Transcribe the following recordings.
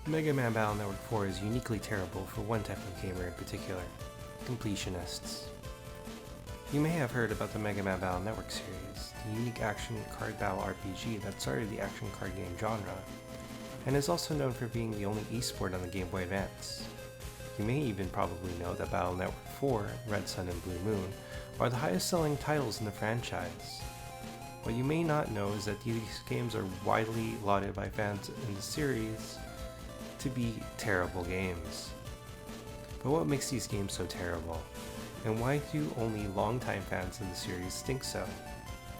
Mega Man Battle Network 4 is uniquely terrible for one type of gamer in particular: completionists. You may have heard about the Mega Man Battle Network series, the unique action card battle RPG that started the action card game genre, and is also known for being the only esport on the Game Boy Advance. You may even probably know that Battle Network 4, Red Sun and Blue Moon are the highest selling titles in the franchise. What you may not know is that these games are widely lauded by fans in the series to be terrible games. But what makes these games so terrible? And why do only longtime fans in the series think so?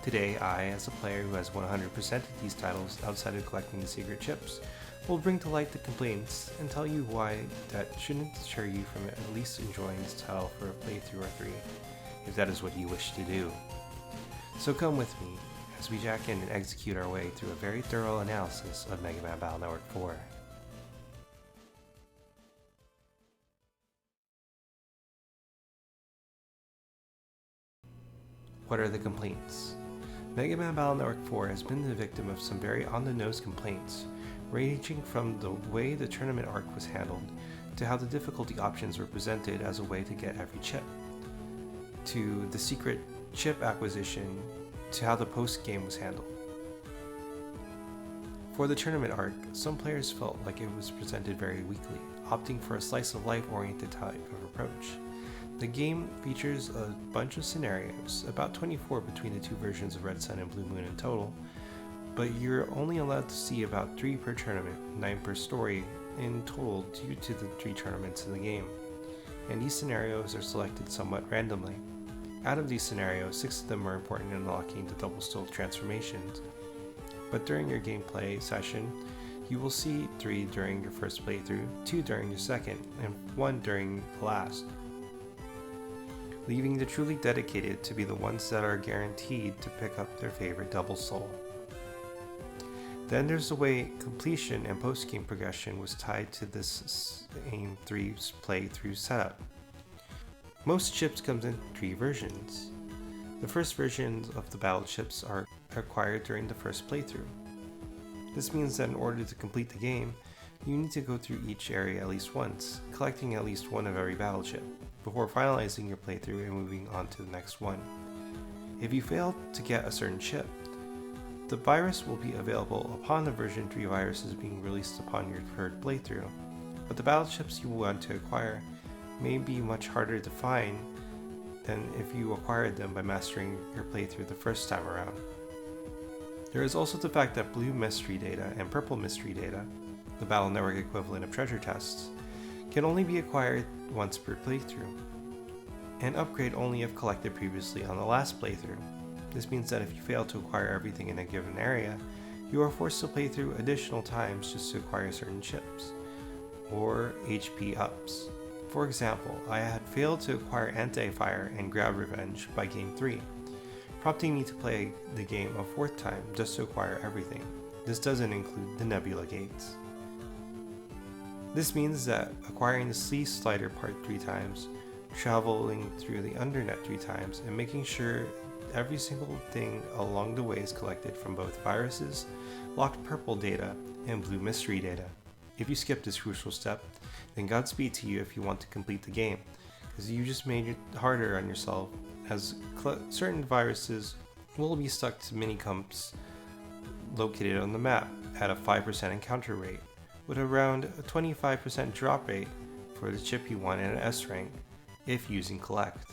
Today, I, as a player who has 100%ed these titles outside of collecting the secret chips, will bring to light the complaints and tell you why that shouldn't deter you from at least enjoying this title for a playthrough or three, if that is what you wish to do. So come with me as we jack in and execute our way through a very thorough analysis of Mega Man Battle Network 4. What are the complaints? Mega Man Battle Network 4 has been the victim of some very on-the-nose complaints, ranging from the way the tournament arc was handled, to how the difficulty options were presented as a way to get every chip, to the secret chip acquisition, to how the post-game was handled. For the tournament arc, some players felt like it was presented very weakly, opting for a slice-of-life oriented type of approach. The game features a bunch of scenarios, about 24 between the two versions of Red Sun and Blue Moon in total, but you're only allowed to see about 3 per tournament, 9 per story in total due to the 3 tournaments in the game, and these scenarios are selected somewhat randomly. Out of these scenarios, 6 of them are important in unlocking the double stroke transformations, but during your gameplay session, you will see 3 during your first playthrough, 2 during your second, and 1 during the last, leaving the truly dedicated to be the ones that are guaranteed to pick up their favorite double soul. Then there's the way completion and post-game progression was tied to this same 3 playthrough setup. Most chips comes in 3 versions. The first versions of the battle chips are acquired during the first playthrough. This means that in order to complete the game, you need to go through each area at least once, collecting at least one of every battle chip, before finalizing your playthrough and moving on to the next one. If you fail to get a certain chip, the virus will be available upon the version 3 viruses being released upon your third playthrough, but the battle chips you want to acquire may be much harder to find than if you acquired them by mastering your playthrough the first time around. There is also the fact that blue mystery data and purple mystery data, the Battle Network equivalent of treasure chests, can only be acquired once per playthrough, and upgrade only if collected previously on the last playthrough. This means that if you fail to acquire everything in a given area, you are forced to play through additional times just to acquire certain chips, or HP ups. For example, I had failed to acquire Anti-Fire and Grab Revenge by Game 3, prompting me to play the game a 4th time just to acquire everything. This doesn't include the Nebula Gates. This means that acquiring the Sleeve Slider part 3 times, traveling through the Undernet 3 times, and making sure every single thing along the way is collected from both viruses, locked purple data, and blue mystery data. If you skip this crucial step, then Godspeed to you if you want to complete the game, because you just made it harder on yourself, as certain viruses will be stuck to mini-comps located on the map at a 5% encounter rate, with around a 25% drop rate for the chip you want in an S rank, if using Collect.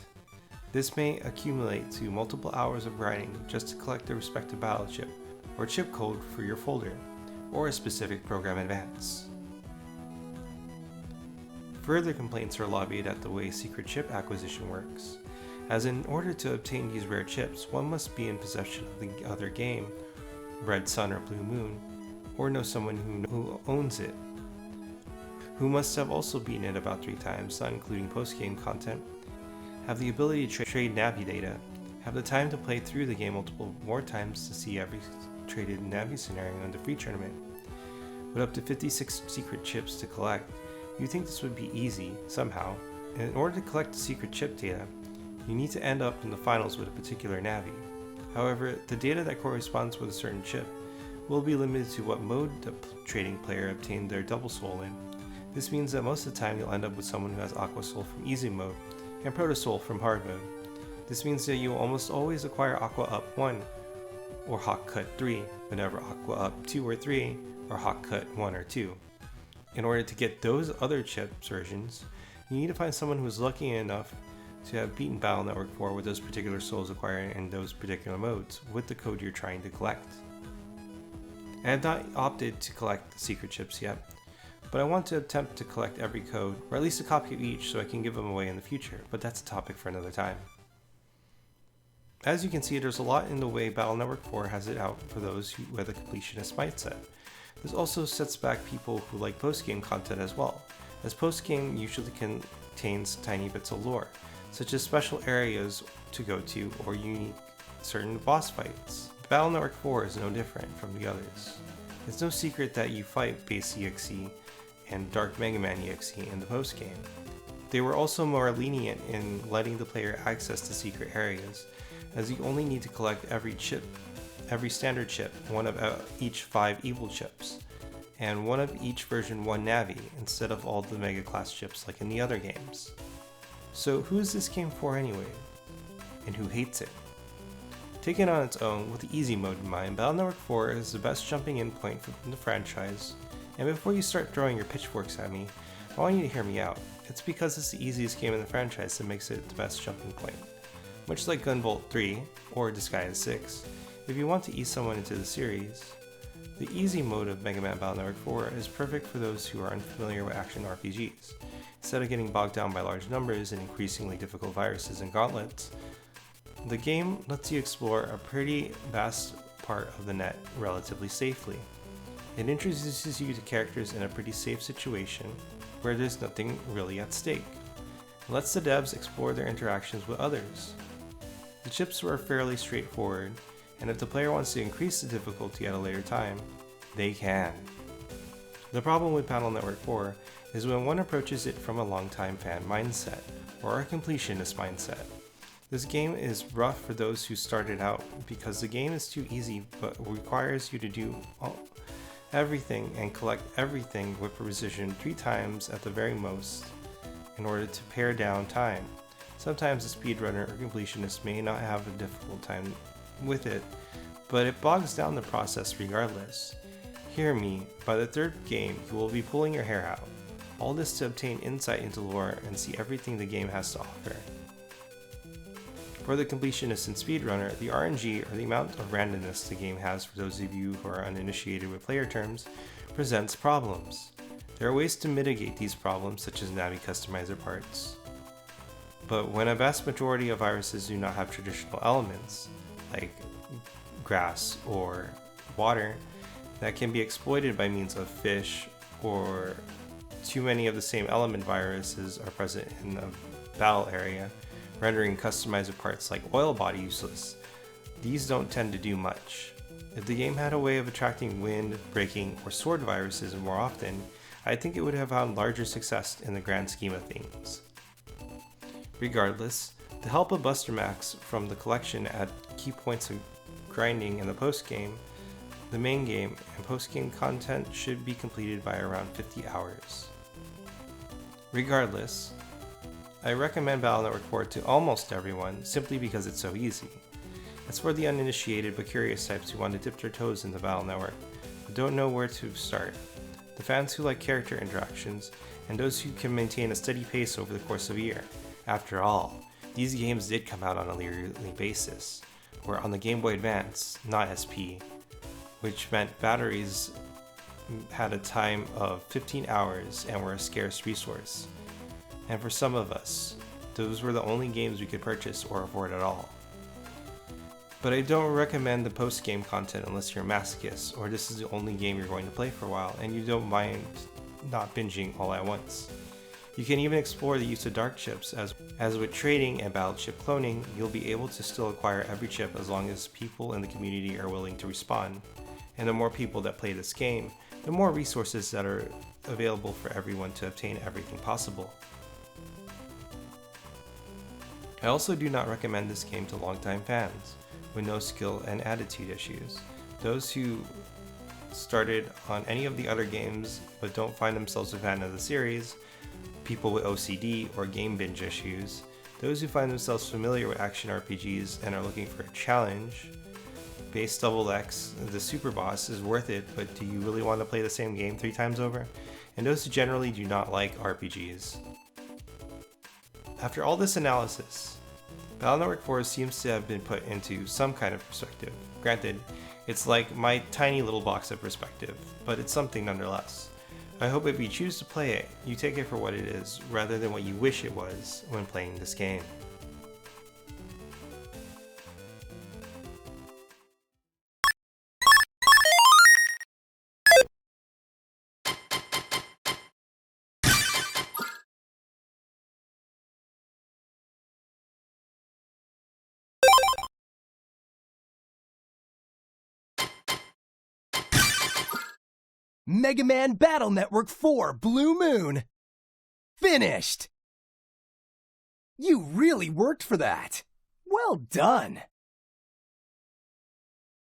This may accumulate to multiple hours of grinding just to collect the respective battle chip, or chip code for your folder, or a specific program advance. Further complaints are lobbied at the way secret chip acquisition works, as in order to obtain these rare chips, one must be in possession of the other game, Red Sun or Blue Moon, or know someone who owns it, who must have also beaten it about 3 times, not including post-game content, have the ability to trade Navi data, have the time to play through the game multiple more times to see every traded Navi scenario in the free tournament. With up to 56 secret chips to collect, you'd think this would be easy, somehow. In order to collect the secret chip data, you need to end up in the finals with a particular Navi. However, the data that corresponds with a certain chip will be limited to what mode the trading player obtained their double soul in. This means that most of the time you'll end up with someone who has Aqua Soul from easy mode and Proto Soul from hard mode. This means that you will almost always acquire Aqua Up 1 or Hawk Cut 3, but never Aqua Up 2 or 3 or Hawk Cut 1 or 2. In order to get those other chips versions, you need to find someone who is lucky enough to have beaten Battle Network 4 with those particular souls acquired in those particular modes with the code you're trying to collect. I have not opted to collect the secret chips yet, but I want to attempt to collect every code, or at least a copy of each so I can give them away in the future, but that's a topic for another time. As you can see, there's a lot in the way Battle Network 4 has it out for those who have a completionist mindset. This also sets back people who like post-game content as well, as post-game usually contains tiny bits of lore, such as special areas to go to or unique certain boss fights. Battle Network 4 is no different from the others. It's no secret that you fight Base EXE and Dark Mega Man EXE in the post-game. They were also more lenient in letting the player access the secret areas, as you only need to collect every standard chip, one of each 5 evil chips, and one of each version 1 Navi, instead of all the Mega Class chips like in the other games. So who is this game for anyway? And who hates it? Taken on its own, with the easy mode in mind, Battle Network 4 is the best jumping in point for the franchise, and before you start throwing your pitchforks at me, I want you to hear me out. It's because it's the easiest game in the franchise that makes it the best jumping point. Much like Gunvolt 3, or Disgaea 6, if you want to ease someone into the series, the easy mode of Mega Man Battle Network 4 is perfect for those who are unfamiliar with action RPGs. Instead of getting bogged down by large numbers and increasingly difficult viruses and gauntlets, the game lets you explore a pretty vast part of the net relatively safely. It introduces you to characters in a pretty safe situation where there's nothing really at stake. It lets the devs explore their interactions with others. The chips were fairly straightforward, and if the player wants to increase the difficulty at a later time, they can. The problem with Battle Network 4 is when one approaches it from a longtime fan mindset, or a completionist mindset. This game is rough for those who started out because the game is too easy but requires you to do everything and collect everything with precision 3 times at the very most in order to pare down time. Sometimes a speedrunner or completionist may not have a difficult time with it, but it bogs down the process regardless. Hear me, by the 3rd game you will be pulling your hair out. All this to obtain insight into lore and see everything the game has to offer. For the completionist and speedrunner, the RNG, or the amount of randomness the game has for those of you who are uninitiated with player terms, presents problems. There are ways to mitigate these problems, such as Navi customizer parts. But when a vast majority of viruses do not have traditional elements, like grass or water, that can be exploited by means of fish, or too many of the same element viruses are present in the battle area, rendering customizer parts like oil body useless, these don't tend to do much. If the game had a way of attracting wind, breaking, or sword viruses more often, I think it would have found larger success in the grand scheme of things. Regardless, the help of Buster Max from the collection at key points of grinding in the post-game, the main game, and post-game content should be completed by around 50 hours. Regardless, I recommend Battle Network 4 to almost everyone simply because it's so easy. It's for the uninitiated but curious types who want to dip their toes into Battle Network but don't know where to start, the fans who like character interactions, and those who can maintain a steady pace over the course of a year. After all, these games did come out on a yearly basis, or on the Game Boy Advance, not SP, which meant batteries had a time of 15 hours and were a scarce resource. And for some of us, those were the only games we could purchase or afford at all. But I don't recommend the post-game content unless you're a masochist, or this is the only game you're going to play for a while and you don't mind not binging all at once. You can even explore the use of dark chips, as with trading and battle chip cloning, you'll be able to still acquire every chip as long as people in the community are willing to respond. And the more people that play this game, the more resources that are available for everyone to obtain everything possible. I also do not recommend this game to longtime fans with no skill and attitude issues. Those who started on any of the other games but don't find themselves a fan of the series, people with OCD or game binge issues, those who find themselves familiar with action RPGs and are looking for a challenge. Base Double X, the super boss, is worth it, but do you really want to play the same game 3 times over? And those who generally do not like RPGs. After all this analysis, Battle Network 4 seems to have been put into some kind of perspective. Granted, it's like my tiny little box of perspective, but it's something nonetheless. I hope if you choose to play it, you take it for what it is, rather than what you wish it was when playing this game. Mega Man Battle Network 4 Blue Moon. Finished! You really worked for that. Well done.